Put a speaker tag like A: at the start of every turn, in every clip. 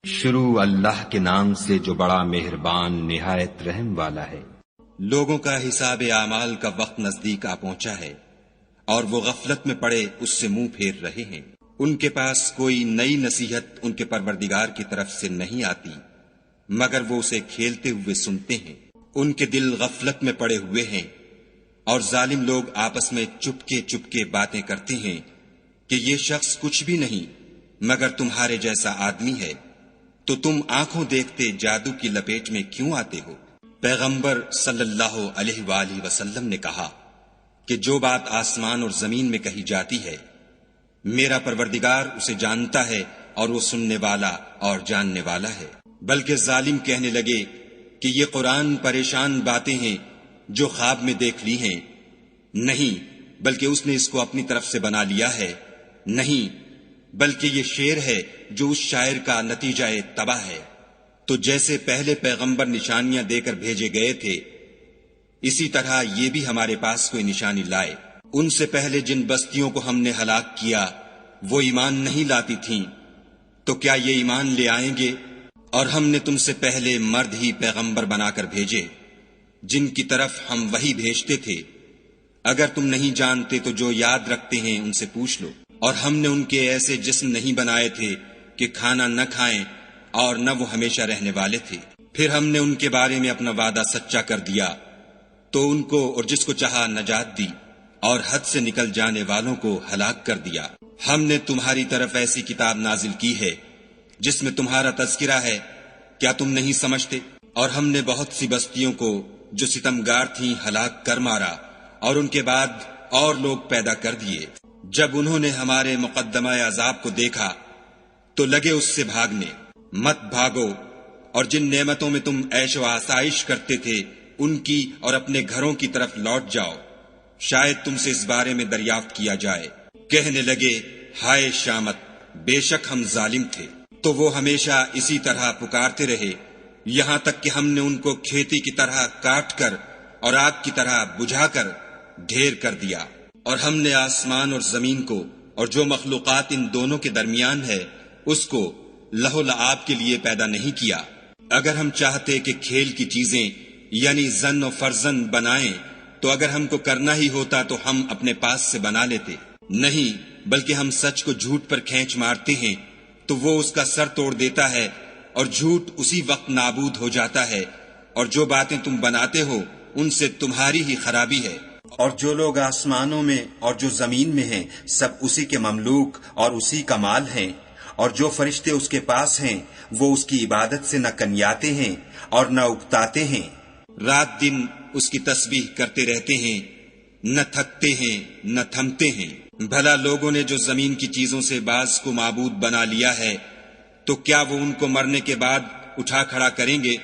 A: شروع اللہ کے نام سے جو بڑا مہربان نہایت رحم والا ہے۔
B: لوگوں کا حساب اعمال کا وقت نزدیک آ پہنچا ہے اور وہ غفلت میں پڑے اس سے منہ پھیر رہے ہیں۔ ان کے پاس کوئی نئی نصیحت ان کے پروردگار کی طرف سے نہیں آتی مگر وہ اسے کھیلتے ہوئے سنتے ہیں۔ ان کے دل غفلت میں پڑے ہوئے ہیں اور ظالم لوگ آپس میں چپکے باتیں کرتے ہیں کہ یہ شخص کچھ بھی نہیں مگر تمہارے جیسا آدمی ہے، تو تم آنکھوں دیکھتے جادو کی لپیٹ میں کیوں آتے ہو؟ پیغمبر صلی اللہ علیہ وآلہ وسلم نے کہا کہ جو بات آسمان اور زمین میں کہی جاتی ہے میرا پروردگار اسے جانتا ہے اور وہ سننے والا اور جاننے والا ہے۔ بلکہ ظالم کہنے لگے کہ یہ قرآن پریشان باتیں ہیں جو خواب میں دیکھ لی ہیں، نہیں بلکہ اس نے اس کو اپنی طرف سے بنا لیا ہے، نہیں بلکہ یہ شعر ہے جو اس شاعر کا نتیجہ تباہ ہے۔ تو جیسے پہلے پیغمبر نشانیاں دے کر بھیجے گئے تھے اسی طرح یہ بھی ہمارے پاس کوئی نشانی لائے۔ ان سے پہلے جن بستیوں کو ہم نے ہلاک کیا وہ ایمان نہیں لاتی تھیں، تو کیا یہ ایمان لے آئیں گے؟ اور ہم نے تم سے پہلے مرد ہی پیغمبر بنا کر بھیجے جن کی طرف ہم وحی بھیجتے تھے۔ اگر تم نہیں جانتے تو جو یاد رکھتے ہیں ان سے پوچھ لو۔ اور ہم نے ان کے ایسے جسم نہیں بنائے تھے کہ کھانا نہ کھائیں اور نہ وہ ہمیشہ رہنے والے تھے۔ پھر ہم نے ان کے بارے میں اپنا وعدہ سچا کر دیا تو ان کو اور جس کو چاہا نجات دی اور حد سے نکل جانے والوں کو ہلاک کر دیا۔ ہم نے تمہاری طرف ایسی کتاب نازل کی ہے جس میں تمہارا تذکرہ ہے، کیا تم نہیں سمجھتے؟ اور ہم نے بہت سی بستیوں کو جو ستمگار تھیں ہلاک کر مارا اور ان کے بعد اور لوگ پیدا کر دیے۔ جب انہوں نے ہمارے مقدمہ عذاب کو دیکھا تو لگے اس سے بھاگنے۔ مت بھاگو اور جن نعمتوں میں تم عیش و آسائش کرتے تھے ان کی اور اپنے گھروں کی طرف لوٹ جاؤ، شاید تم سے اس بارے میں دریافت کیا جائے۔ کہنے لگے ہائے شامت، بے شک ہم ظالم تھے۔ تو وہ ہمیشہ اسی طرح پکارتے رہے یہاں تک کہ ہم نے ان کو کھیتی کی طرح کاٹ کر اور آگ کی طرح بجھا کر ڈھیر کر دیا۔ اور ہم نے آسمان اور زمین کو اور جو مخلوقات ان دونوں کے درمیان ہے اس کو لہو لعاب کے لیے پیدا نہیں کیا۔ اگر ہم چاہتے کہ کھیل کی چیزیں یعنی زن و فرزن بنائیں تو اگر ہم کو کرنا ہی ہوتا تو ہم اپنے پاس سے بنا لیتے، نہیں بلکہ ہم سچ کو جھوٹ پر کھینچ مارتے ہیں تو وہ اس کا سر توڑ دیتا ہے اور جھوٹ اسی وقت نابود ہو جاتا ہے، اور جو باتیں تم بناتے ہو ان سے تمہاری ہی خرابی ہے۔
C: اور جو لوگ آسمانوں میں اور جو زمین میں ہیں سب اسی کے مملوک اور اسی کا مال ہیں، اور جو فرشتے اس کے پاس ہیں وہ اس کی عبادت سے نہ کنیاتے ہیں اور نہ اکتاتے ہیں۔
B: رات دن اس کی تسبیح کرتے رہتے ہیں، نہ تھکتے ہیں نہ تھمتے ہیں۔ بھلا لوگوں نے جو زمین کی چیزوں سے بعض کو معبود بنا لیا ہے تو کیا وہ ان کو مرنے کے بعد اٹھا کھڑا کریں گے؟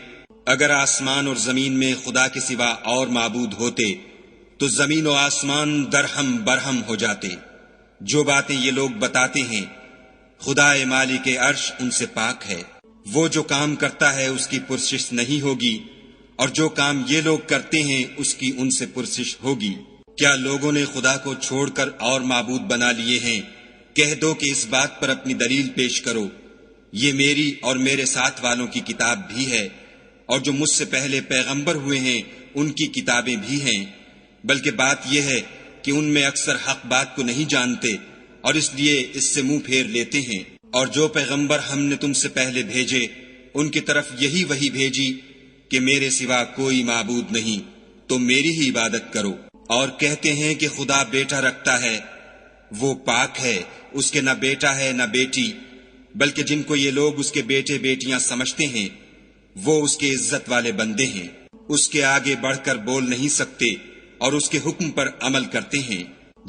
B: اگر آسمان اور زمین میں خدا کے سوا اور معبود ہوتے تو زمین و آسمان درہم برہم ہو جاتے۔ جو باتیں یہ لوگ بتاتے ہیں خدا مالک عرش ان سے پاک ہے۔ وہ جو کام کرتا ہے اس کی پرسش نہیں ہوگی اور جو کام یہ لوگ کرتے ہیں اس کی ان سے پرسش ہوگی۔ کیا لوگوں نے خدا کو چھوڑ کر اور معبود بنا لیے ہیں؟ کہہ دو کہ اس بات پر اپنی دلیل پیش کرو۔ یہ میری اور میرے ساتھ والوں کی کتاب بھی ہے اور جو مجھ سے پہلے پیغمبر ہوئے ہیں ان کی کتابیں بھی ہیں، بلکہ بات یہ ہے کہ ان میں اکثر حق بات کو نہیں جانتے اور اس لیے اس سے منہ پھیر لیتے ہیں۔ اور جو پیغمبر ہم نے تم سے پہلے بھیجے ان کی طرف یہی وحی بھیجی کہ میرے سوا کوئی معبود نہیں تو میری ہی عبادت کرو۔ اور کہتے ہیں کہ خدا بیٹا رکھتا ہے، وہ پاک ہے، اس کے نہ بیٹا ہے نہ بیٹی، بلکہ جن کو یہ لوگ اس کے بیٹے بیٹیاں سمجھتے ہیں وہ اس کے عزت والے بندے ہیں، اس کے آگے بڑھ کر بول نہیں سکتے اور اس کے حکم پر عمل کرتے ہیں۔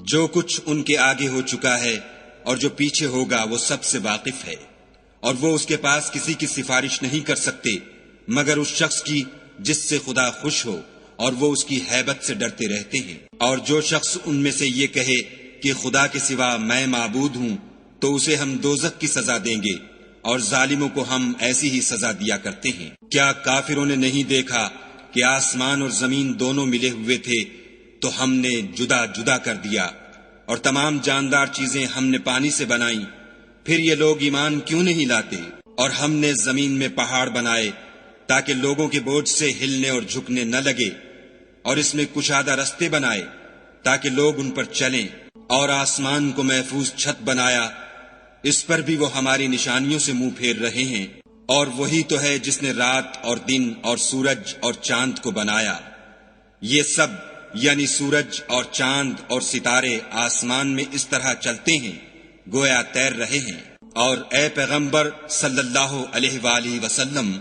B: جو کچھ ان کے آگے ہو چکا ہے اور جو پیچھے ہوگا وہ سب سے واقف ہے، اور وہ اس کے پاس کسی کی سفارش نہیں کر سکتے مگر اس شخص کی جس سے خدا خوش ہو، اور وہ اس کی ہیبت سے ڈرتے رہتے ہیں۔ اور جو شخص ان میں سے یہ کہے کہ خدا کے سوا میں معبود ہوں تو اسے ہم دوزخ کی سزا دیں گے، اور ظالموں کو ہم ایسی ہی سزا دیا کرتے ہیں۔ کیا کافروں نے نہیں دیکھا کہ آسمان اور زمین دونوں ملے ہوئے تھے تو ہم نے جدا جدا کر دیا، اور تمام جاندار چیزیں ہم نے پانی سے بنائیں، پھر یہ لوگ ایمان کیوں نہیں لاتے؟ اور ہم نے زمین میں پہاڑ بنائے تاکہ لوگوں کے بوجھ سے ہلنے اور جھکنے نہ لگے، اور اس میں کشادہ رستے بنائے تاکہ لوگ ان پر چلیں، اور آسمان کو محفوظ چھت بنایا، اس پر بھی وہ ہماری نشانیوں سے منہ پھیر رہے ہیں۔ اور وہی تو ہے جس نے رات اور دن اور سورج اور چاند کو بنایا۔ یہ سب یعنی سورج اور چاند اور ستارے آسمان میں اس طرح چلتے ہیں گویا تیر رہے ہیں۔ اور اے پیغمبر صلی اللہ علیہ وآلہ وسلم،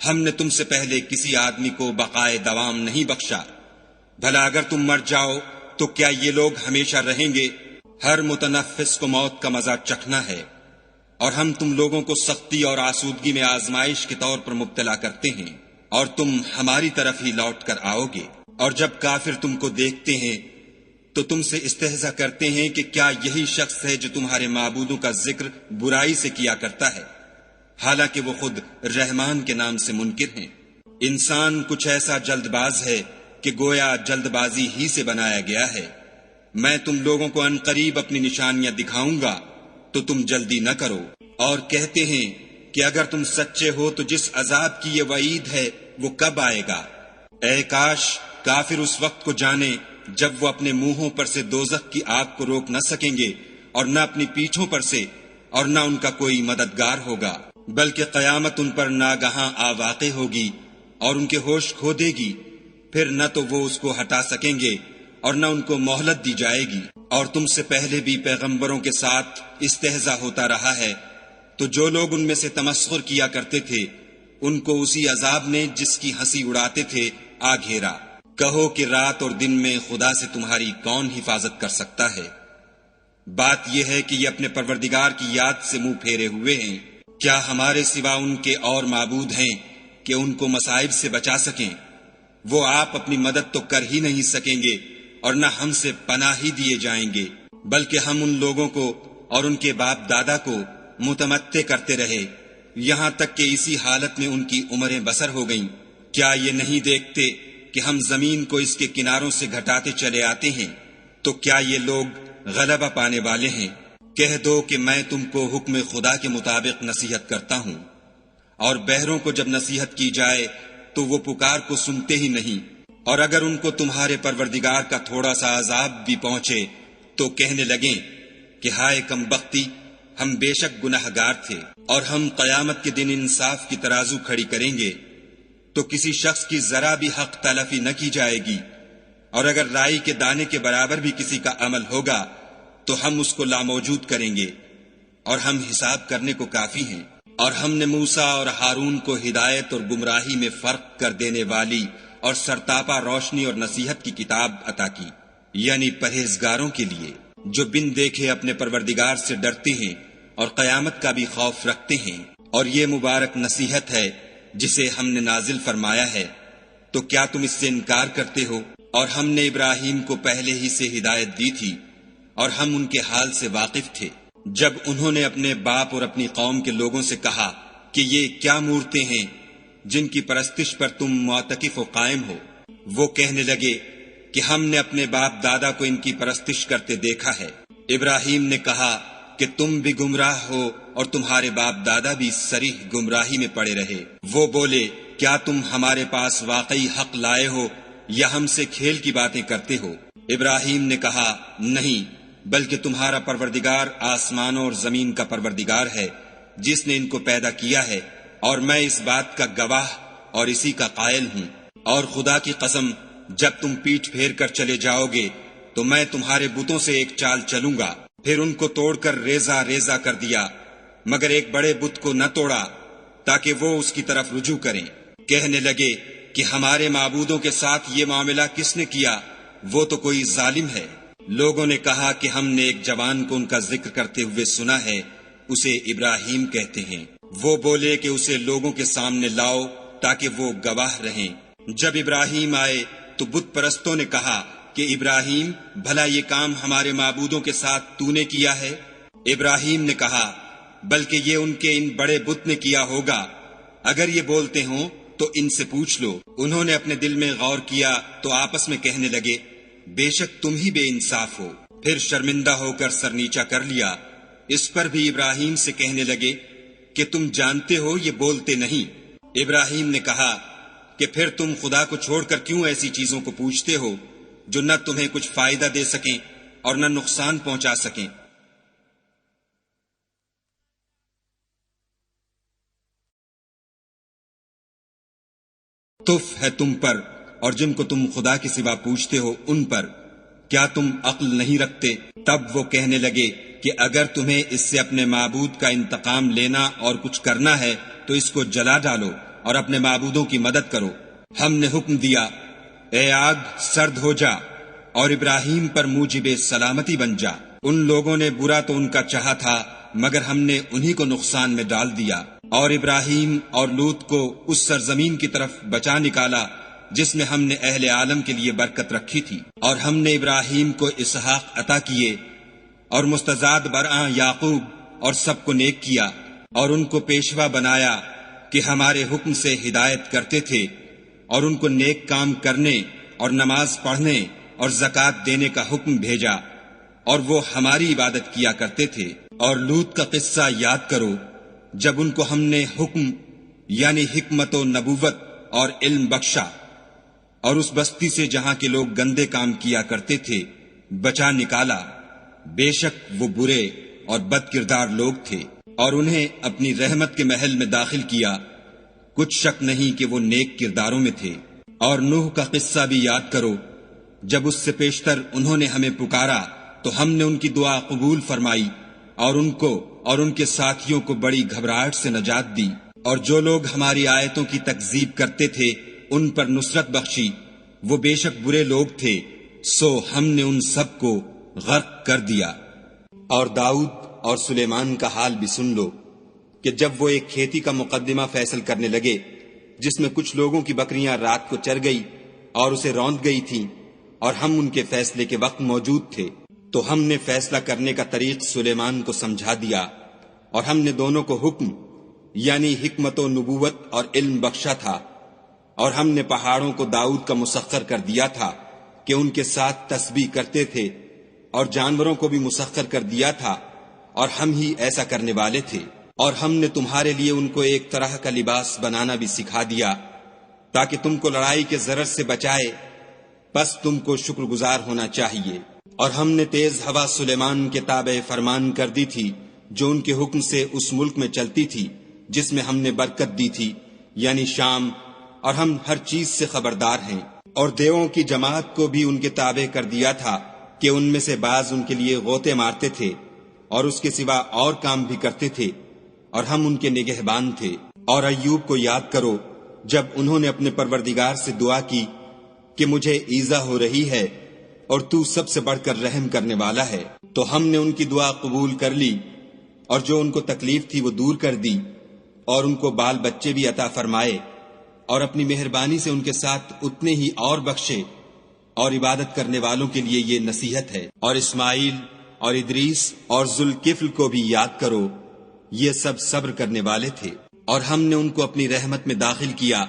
B: ہم نے تم سے پہلے کسی آدمی کو بقائے دوام نہیں بخشا، بھلا اگر تم مر جاؤ تو کیا یہ لوگ ہمیشہ رہیں گے؟ ہر متنفس کو موت کا مزہ چکھنا ہے، اور ہم تم لوگوں کو سختی اور آسودگی میں آزمائش کے طور پر مبتلا کرتے ہیں، اور تم ہماری طرف ہی لوٹ کر آؤ گے۔ اور جب کافر تم کو دیکھتے ہیں تو تم سے استہزا کرتے ہیں کہ کیا یہی شخص ہے جو تمہارے معبودوں کا ذکر برائی سے کیا کرتا ہے، حالانکہ وہ خود رحمان کے نام سے منکر ہیں۔ انسان کچھ ایسا جلد باز ہے کہ گویا جلد بازی ہی سے بنایا گیا ہے۔ میں تم لوگوں کو عنقریب اپنی نشانیاں دکھاؤں گا تو تم جلدی نہ کرو۔ اور کہتے ہیں کہ اگر تم سچے ہو تو جس عذاب کی یہ وعید ہے وہ کب آئے گا؟ اے کاش کافر اس وقت کو جانے جب وہ اپنے منہوں پر سے دوزخ کی آگ کو روک نہ سکیں گے، اور نہ اپنی پیٹھوں پر سے، اور نہ ان کا کوئی مددگار ہوگا، بلکہ قیامت ان پر ناگہاں آ واقع ہوگی اور ان کے ہوش کھو دے گی، پھر نہ تو وہ اس کو ہٹا سکیں گے اور نہ ان کو مہلت دی جائے گی۔ اور تم سے پہلے بھی پیغمبروں کے ساتھ استہزاء ہوتا رہا ہے، تو جو لوگ ان میں سے تمسخر کیا کرتے تھے ان کو اسی عذاب نے جس کی ہنسی اڑاتے تھے آ گھیرا۔ کہو کہ رات اور دن میں خدا سے تمہاری کون حفاظت کر سکتا ہے؟ بات یہ ہے کہ یہ اپنے پروردگار کی یاد سے منہ پھیرے ہوئے ہیں۔ کیا ہمارے سوا ان کے اور معبود ہیں کہ ان کو مصائب سے بچا سکیں؟ وہ آپ اپنی مدد تو کر ہی نہیں سکیں گے اور نہ ہم سے پناہ ہی دیے جائیں گے، بلکہ ہم ان لوگوں کو اور ان کے باپ دادا کو متمتع کرتے رہے یہاں تک کہ اسی حالت میں ان کی عمریں بسر ہو گئیں۔ کیا یہ نہیں دیکھتے کہ ہم زمین کو اس کے کناروں سے گھٹاتے چلے آتے ہیں؟ تو کیا یہ لوگ غلبہ پانے والے ہیں؟ کہہ دو کہ میں تم کو حکم خدا کے مطابق نصیحت کرتا ہوں، اور بہروں کو جب نصیحت کی جائے تو وہ پکار کو سنتے ہی نہیں، اور اگر ان کو تمہارے پروردگار کا تھوڑا سا عذاب بھی پہنچے تو کہنے لگیں کہ ہائے کم بختی، ہم بے شک گناہگار تھے۔ اور ہم قیامت کے دن انصاف کی ترازو کھڑی کریں گے تو کسی شخص کی ذرا بھی حق تلفی نہ کی جائے گی، اور اگر رائی کے دانے کے برابر بھی کسی کا عمل ہوگا تو ہم اس کو لاموجود کریں گے، اور ہم حساب کرنے کو کافی ہیں۔ اور ہم نے موسیٰ اور ہارون کو ہدایت اور گمراہی میں فرق کر دینے والی اور سرتاپا روشنی اور نصیحت کی کتاب عطا کی، یعنی پرہیزگاروں کے لیے جو بن دیکھے اپنے پروردگار سے ڈرتے ہیں اور قیامت کا بھی خوف رکھتے ہیں۔ اور یہ مبارک نصیحت ہے جسے ہم نے نازل فرمایا ہے، تو کیا تم اس سے انکار کرتے ہو؟ اور ہم نے ابراہیم کو پہلے ہی سے ہدایت دی تھی، اور ہم ان کے حال سے واقف تھے۔ جب انہوں نے اپنے باپ اور اپنی قوم کے لوگوں سے کہا کہ یہ کیا مورتیں ہیں جن کی پرستش پر تم معتکف و قائم ہو، وہ کہنے لگے کہ ہم نے اپنے باپ دادا کو ان کی پرستش کرتے دیکھا ہے۔ ابراہیم نے کہا کہ تم بھی گمراہ ہو اور تمہارے باپ دادا بھی صریح گمراہی میں پڑے رہے۔ وہ بولے کیا تم ہمارے پاس واقعی حق لائے ہو یا ہم سے کھیل کی باتیں کرتے ہو؟ ابراہیم نے کہا نہیں، بلکہ تمہارا پروردگار آسمانوں اور زمین کا پروردگار ہے جس نے ان کو پیدا کیا ہے، اور میں اس بات کا گواہ اور اسی کا قائل ہوں۔ اور خدا کی قسم جب تم پیٹھ پھیر کر چلے جاؤ گے تو میں تمہارے بتوں سے ایک چال چلوں گا۔ پھر ان کو توڑ کر ریزہ ریزہ کر دیا، مگر ایک بڑے بت کو نہ توڑا تاکہ وہ اس کی طرف رجوع کریں۔ کہنے لگے کہ ہمارے معبودوں کے ساتھ یہ معاملہ کس نے کیا؟ وہ تو کوئی ظالم ہے۔ لوگوں نے کہا کہ ہم نے ایک جوان کو ان کا ذکر کرتے ہوئے سنا ہے، اسے ابراہیم کہتے ہیں۔ وہ بولے کہ اسے لوگوں کے سامنے لاؤ تاکہ وہ گواہ رہیں۔ جب ابراہیم آئے تو بت پرستوں نے کہا کہ ابراہیم بھلا یہ کام ہمارے معبودوں کے ساتھ تو نے کیا ہے؟ ابراہیم نے کہا بلکہ یہ ان کے ان بڑے بت نے کیا ہوگا، اگر یہ بولتے ہوں تو ان سے پوچھ لو۔ انہوں نے اپنے دل میں غور کیا تو آپس میں کہنے لگے بے شک تم ہی بے انصاف ہو۔ پھر شرمندہ ہو کر سر نیچا کر لیا۔ اس پر بھی ابراہیم سے کہنے لگے کہ تم جانتے ہو یہ بولتے نہیں۔ ابراہیم نے کہا کہ پھر تم خدا کو چھوڑ کر کیوں ایسی چیزوں کو پوچھتے ہو جو نہ تمہیں کچھ فائدہ دے سکیں اور نہ نقصان پہنچا سکیں۔ تف ہے تم پر اور جن کو تم خدا کے سوا پوچھتے ہو ان پر، کیا تم عقل نہیں رکھتے؟ تب وہ کہنے لگے کہ اگر تمہیں اس سے اپنے معبود کا انتقام لینا اور کچھ کرنا ہے تو اس کو جلا ڈالو اور اپنے معبودوں کی مدد کرو۔ ہم نے حکم دیا اے آگ سرد ہو جا اور ابراہیم پر موجب سلامتی بن جا۔ ان لوگوں نے برا تو ان کا چاہا تھا مگر ہم نے انہی کو نقصان میں ڈال دیا، اور ابراہیم اور لوط کو اس سرزمین کی طرف بچا نکالا جس میں ہم نے اہل عالم کے لیے برکت رکھی تھی، اور ہم نے ابراہیم کو اسحاق عطا کیے اور مستزاد برآں یعقوب اور سب کو نیک کیا، اور ان کو پیشوا بنایا کہ ہمارے حکم سے ہدایت کرتے تھے، اور ان کو نیک کام کرنے اور نماز پڑھنے اور زکوٰۃ دینے کا حکم بھیجا، اور وہ ہماری عبادت کیا کرتے تھے۔ اور لوط کا قصہ یاد کرو جب ان کو ہم نے حکم یعنی حکمت و نبوت اور علم بخشا، اور اس بستی سے جہاں کے لوگ گندے کام کیا کرتے تھے بچا نکالا۔ بے شک وہ برے اور بد کردار لوگ تھے، اور انہیں اپنی رحمت کے محل میں داخل کیا، کچھ شک نہیں کہ وہ نیک کرداروں میں تھے۔ اور نوح کا قصہ بھی یاد کرو جب اس سے پیشتر انہوں نے ہمیں پکارا تو ہم نے ان کی دعا قبول فرمائی اور ان کو اور ان کے ساتھیوں کو بڑی گھبراہٹ سے نجات دی، اور جو لوگ ہماری آیتوں کی تکذیب کرتے تھے ان پر نصرت بخشی، وہ بے شک برے لوگ تھے، سو ہم نے ان سب کو غرق کر دیا۔
C: اور داؤد اور سلیمان کا حال بھی سن لو کہ جب وہ ایک کھیتی کا مقدمہ فیصل کرنے لگے جس میں کچھ لوگوں کی بکریاں رات کو چر گئی اور اسے روند گئی تھیں، اور ہم ان کے فیصلے کے وقت موجود تھے، تو ہم نے فیصلہ کرنے کا طریق سلیمان کو سمجھا دیا، اور ہم نے دونوں کو حکم یعنی حکمت و نبوت اور علم بخشا تھا، اور ہم نے پہاڑوں کو داؤد کا مسخر کر دیا تھا کہ ان کے ساتھ تسبیح کرتے تھے، اور جانوروں کو بھی مسخر کر دیا تھا، اور ہم ہی ایسا کرنے والے تھے۔ اور ہم نے تمہارے لیے ان کو ایک طرح کا لباس بنانا بھی سکھا دیا تاکہ تم کو لڑائی کے ضرر سے بچائے، پس تم کو شکر گزار ہونا چاہیے۔ اور ہم نے تیز ہوا سلیمان کے تابع فرمان کر دی تھی جو ان کے حکم سے اس ملک میں چلتی تھی جس میں ہم نے برکت دی تھی یعنی شام، اور ہم ہر چیز سے خبردار ہیں۔ اور دیووں کی جماعت کو بھی ان کے تابع کر دیا تھا کہ ان میں سے بعض ان کے لیے غوطے مارتے تھے اور اس کے سوا اور کام بھی کرتے تھے، اور ہم ان کے نگہبان تھے۔ اور ایوب کو یاد کرو جب انہوں نے اپنے پروردگار سے دعا کی کہ مجھے ایذا ہو رہی ہے اور تو سب سے بڑھ کر رحم کرنے والا ہے، تو ہم نے ان کی دعا قبول کر لی، اور جو ان کو تکلیف تھی وہ دور کر دی، اور ان کو بال بچے بھی عطا فرمائے، اور اپنی مہربانی سے ان کے ساتھ اتنے ہی اور بخشے۔ اور عبادت کرنے والوں کے لیے یہ نصیحت ہے۔ اور اسماعیل اور ادریس اور ذوالکفل کو بھی یاد کرو، یہ سب صبر کرنے والے تھے، اور ہم نے ان کو اپنی رحمت میں داخل کیا،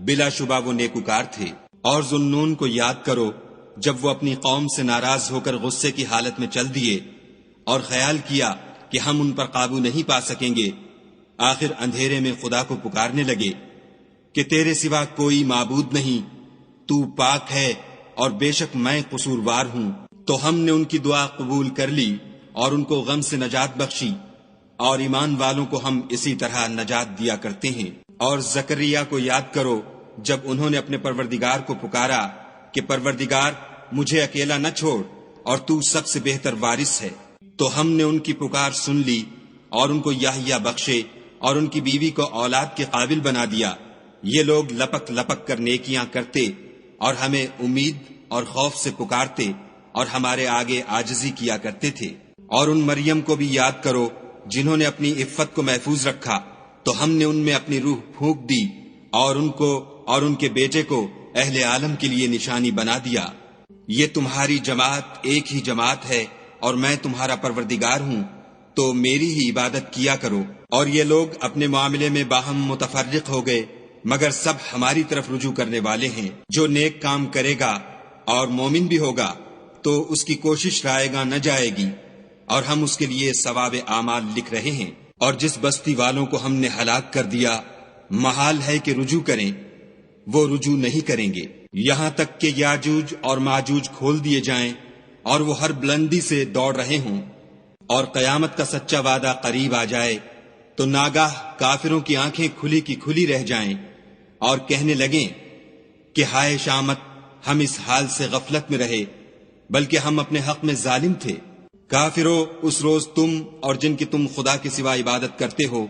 C: بلا شبہ وہ نیکوکار تھے۔ اور ذوالنون کو یاد کرو جب وہ اپنی قوم سے ناراض ہو کر غصے کی حالت میں چل دیے اور خیال کیا کہ ہم ان پر قابو نہیں پا سکیں گے، آخر اندھیرے میں خدا کو پکارنے لگے کہ تیرے سوا کوئی معبود نہیں، تو پاک ہے اور بے شک میں قصوروار ہوں۔ تو ہم نے ان کی دعا قبول کر لی اور ان کو غم سے نجات بخشی، اور ایمان والوں کو ہم اسی طرح نجات دیا کرتے ہیں۔ اور زکریا کو یاد کرو جب انہوں نے اپنے پروردگار کو پکارا کہ پروردگار مجھے اکیلا نہ چھوڑ اور تو سب سے بہتر وارث ہے، تو ہم نے ان کی پکار سن لی اور ان کو یحییٰ بخشے اور ان کی بیوی کو اولاد کے قابل بنا دیا۔ یہ لوگ لپک لپک کر نیکیاں کرتے اور ہمیں امید اور خوف سے پکارتے اور ہمارے آگے عاجزی کیا کرتے تھے۔ اور ان مریم کو بھی یاد کرو جنہوں نے اپنی عفت کو محفوظ رکھا، تو ہم نے ان میں اپنی روح پھونک دی اور ان کو اور ان کے بیٹے کو اہل عالم کے لیے نشانی بنا دیا۔ یہ تمہاری جماعت ایک ہی جماعت ہے اور میں تمہارا پروردگار ہوں، تو میری ہی عبادت کیا کرو۔ اور یہ لوگ اپنے معاملے میں باہم متفرق ہو گئے، مگر سب ہماری طرف رجوع کرنے والے ہیں۔ جو نیک کام کرے گا اور مومن بھی ہوگا تو اس کی کوشش رائے گاں نہ جائے گی، اور ہم اس کے لیے ثواب اعمال لکھ رہے ہیں۔
B: اور جس بستی والوں کو ہم نے ہلاک کر دیا محال ہے کہ رجوع کریں، وہ رجوع نہیں کریں گے، یہاں تک کہ یاجوج اور ماجوج کھول دیے جائیں اور وہ ہر بلندی سے دوڑ رہے ہوں، اور قیامت کا سچا وعدہ قریب آ جائے تو ناگاہ کافروں کی آنکھیں کھلی کی کھلی رہ جائیں اور کہنے لگیں کہ ہائے شامت، ہم اس حال سے غفلت میں رہے، بلکہ ہم اپنے حق میں ظالم تھے۔ کافروں، اس روز تم اور جن کی تم خدا کے سوا عبادت کرتے ہو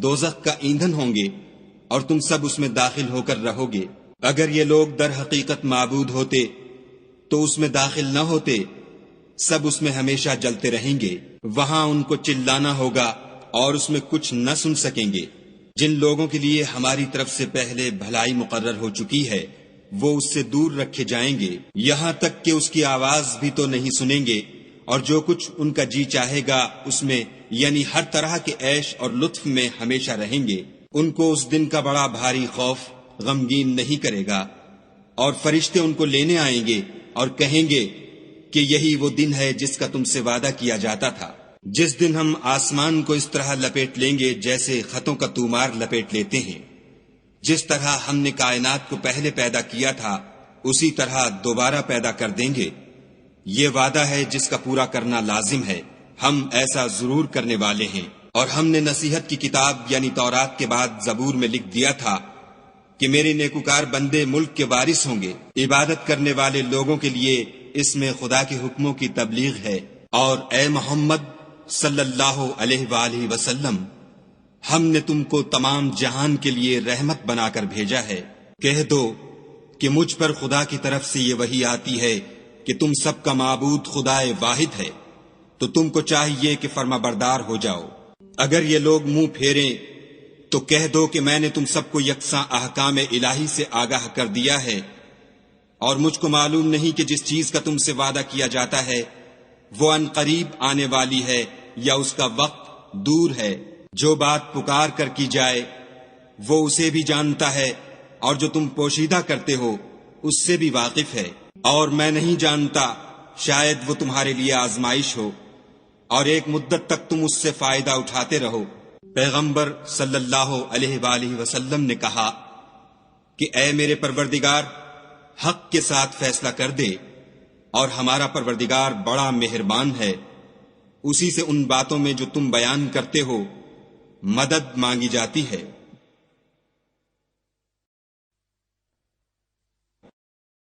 B: دوزخ کا ایندھن ہوں گے، اور تم سب اس میں داخل ہو کر رہو گے۔ اگر یہ لوگ در حقیقت معبود ہوتے تو اس میں داخل نہ ہوتے، سب اس میں ہمیشہ جلتے رہیں گے، وہاں ان کو چلانا ہوگا اور اس میں کچھ نہ سن سکیں گے۔ جن لوگوں کے لیے ہماری طرف سے پہلے بھلائی مقرر ہو چکی ہے وہ اس سے دور رکھے جائیں گے، یہاں تک کہ اس کی آواز بھی تو نہیں سنیں گے، اور جو کچھ ان کا جی چاہے گا اس میں، یعنی ہر طرح کے عیش اور لطف میں ہمیشہ رہیں گے۔ ان کو اس دن کا بڑا بھاری خوف غمگین نہیں کرے گا، اور فرشتے ان کو لینے آئیں گے اور کہیں گے کہ یہی وہ دن ہے جس کا تم سے وعدہ کیا جاتا تھا، جس دن ہم آسمان کو اس طرح لپیٹ لیں گے جیسے خطوں کا تومار لپیٹ لیتے ہیں۔ جس طرح ہم نے کائنات کو پہلے پیدا کیا تھا اسی طرح دوبارہ پیدا کر دیں گے، یہ وعدہ ہے جس کا پورا کرنا لازم ہے، ہم ایسا ضرور کرنے والے ہیں۔ اور ہم نے نصیحت کی کتاب یعنی تورات کے بعد زبور میں لکھ دیا تھا کہ میرے نیکوکار بندے ملک کے وارث ہوں گے، عبادت کرنے والے لوگوں کے لیے اس میں خدا کے حکموں کی تبلیغ ہے۔ اور اے محمد صلی اللہ علیہ وآلہ وسلم، ہم نے تم کو تمام جہان کے لیے رحمت بنا کر بھیجا ہے۔ کہہ دو کہ مجھ پر خدا کی طرف سے یہ وحی آتی ہے کہ تم سب کا معبود خدا واحد ہے، تو تم کو چاہیے کہ فرما بردار ہو جاؤ۔ اگر یہ لوگ منہ پھیریں تو کہہ دو کہ میں نے تم سب کو یکساں احکام الہی سے آگاہ کر دیا ہے، اور مجھ کو معلوم نہیں کہ جس چیز کا تم سے وعدہ کیا جاتا ہے وہ ان قریب آنے والی ہے یا اس کا وقت دور ہے۔ جو بات پکار کر کی جائے وہ اسے بھی جانتا ہے، اور جو تم پوشیدہ کرتے ہو اس سے بھی واقف ہے۔ اور میں نہیں جانتا، شاید وہ تمہارے لیے آزمائش ہو، اور ایک مدت تک تم اس سے فائدہ اٹھاتے رہو۔ پیغمبر صلی اللہ علیہ وآلہ وسلم نے کہا کہ اے میرے پروردگار، حق کے ساتھ فیصلہ کر دے، اور ہمارا پروردگار بڑا مہربان ہے، اسی سے ان باتوں میں جو تم بیان کرتے ہو مدد مانگی جاتی ہے۔